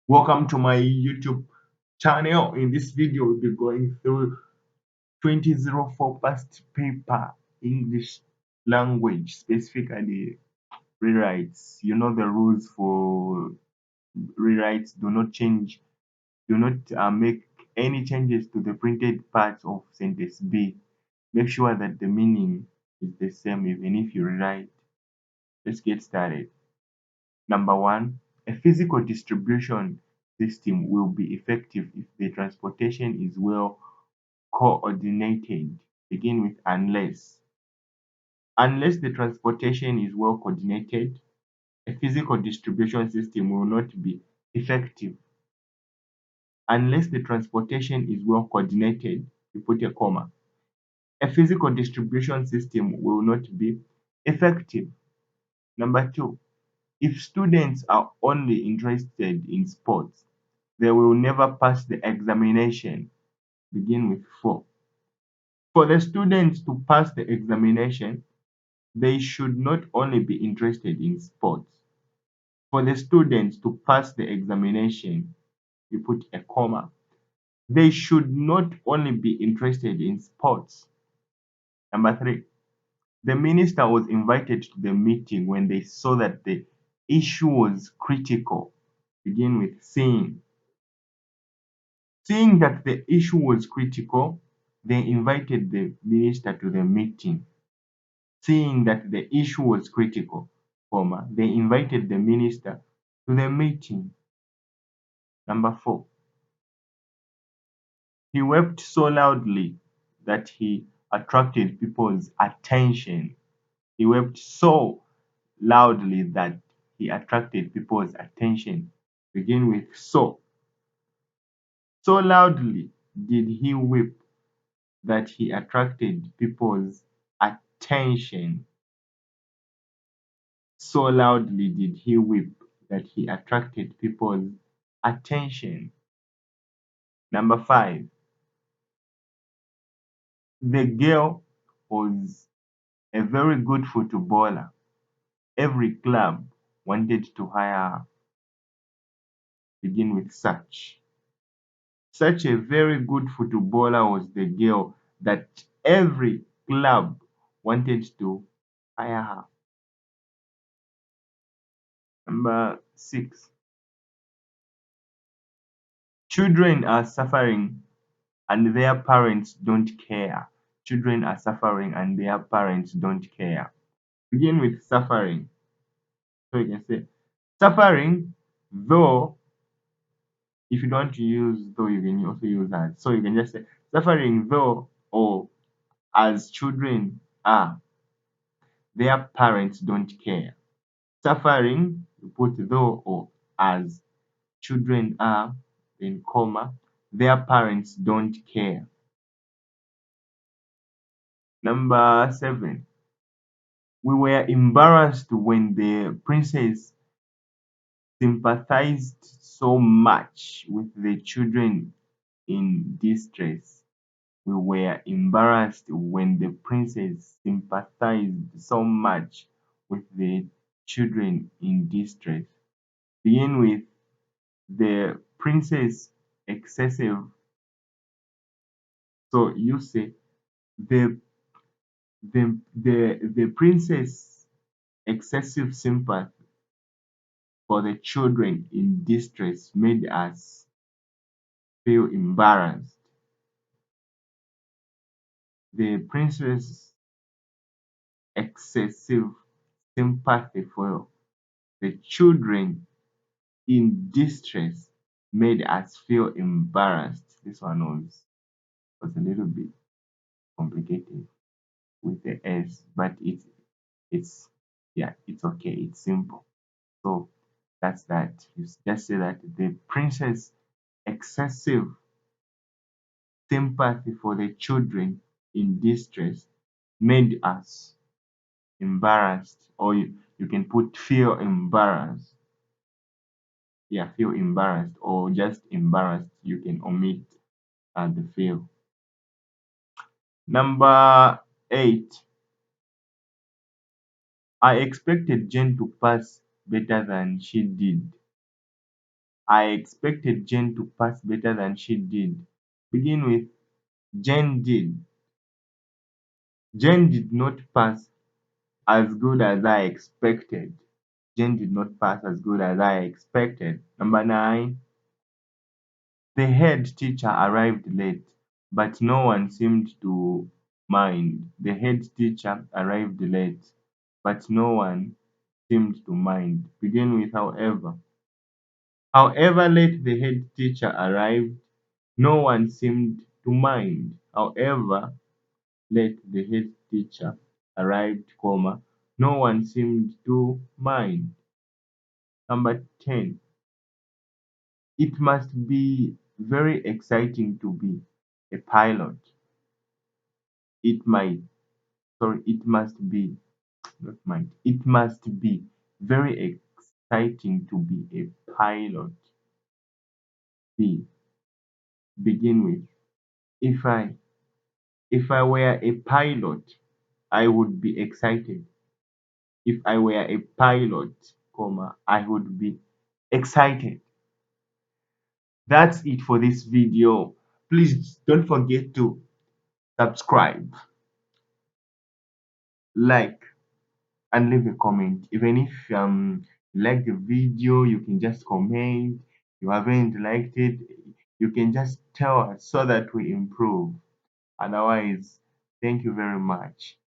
Welcome to my YouTube channel. In this video, we'll be going through 2004 past paper English language, specifically rewrites. You know the rules for rewrites. Do not change, do not make any changes to the printed parts of sentence B. Make sure that the meaning is the same even if you rewrite. Let's get started. Number one, a physical distribution system will be effective if the transportation is well coordinated. Begin with unless. Unless the transportation is well coordinated, a physical distribution system will not be effective. Unless the transportation is well coordinated, you put a comma. A physical distribution system will not be effective. Number two, if students are only interested in sports, they will never pass the examination. Begin with for. For the students to pass the examination, they should not only be interested in sports. For the students to pass the examination, you put a comma. They should not only be interested in sports. Number three, the minister was invited to the meeting when they saw that the issue was critical. Begin with seeing. Seeing that the issue was critical, they invited the minister to the meeting. Seeing that the issue was critical, comma, they invited the minister to the meeting. Number four, he wept so loudly that he attracted people's attention. He wept so loudly that he attracted people's attention. Begin with so. So loudly did he weep that he attracted people's attention. So loudly did he weep that he attracted people's attention. Number five, the girl was a very good footballer. Every club wanted to hire her. Begin with such. Such a very good footballer was the girl that every club wanted to hire her. Number six, children are suffering and their parents don't care. Children are suffering and their parents don't care. Begin with suffering. So you can say suffering, though if you don't use though, you can also use as. So you can just say suffering though or as children are, their parents don't care. Suffering, you put though or as children are, then comma, their parents don't care. Number seven, we were embarrassed when the princess sympathized so much with the children in distress. We were embarrassed when the princess sympathized so much with the children in distress. Begin with the princess excessive. So you say the the princess excessive sympathy for the children in distress made us feel embarrassed. The princess excessive sympathy for the children in distress made us feel embarrassed. This one was a little bit complicated with the S, but it's yeah, it's okay. It's simple. So that's that. You just say that the princess excessive sympathy for the children in distress made us embarrassed, or you can put feel embarrassed. Yeah, feel embarrassed or just embarrassed. You can omit the feel. Number eight, I expected Jane to pass better than she did. I expected Jane to pass better than she did. Begin with Jane did. Jane did not pass as good as I expected. Jane did not pass as good as I expected. Number 9. The head teacher arrived late, but no one seemed to mind. The head teacher arrived late, but no one seemed to mind. Begin with however. However late the head teacher arrived, no one seemed to mind. However late the head teacher arrived, comma, no one seemed to mind. Number 10. It must be very exciting to be a pilot. It might, it must be, not might, it must be very exciting to be a pilot. B. Begin with, if I if I were a pilot, I would be excited. If I were a pilot, comma, I would be excited. That's it for this video. Please don't forget to subscribe, like, and leave a comment. Even if you like the video, you can just comment. You haven't liked it, you can just tell us so that we improve. Otherwise, thank you very much.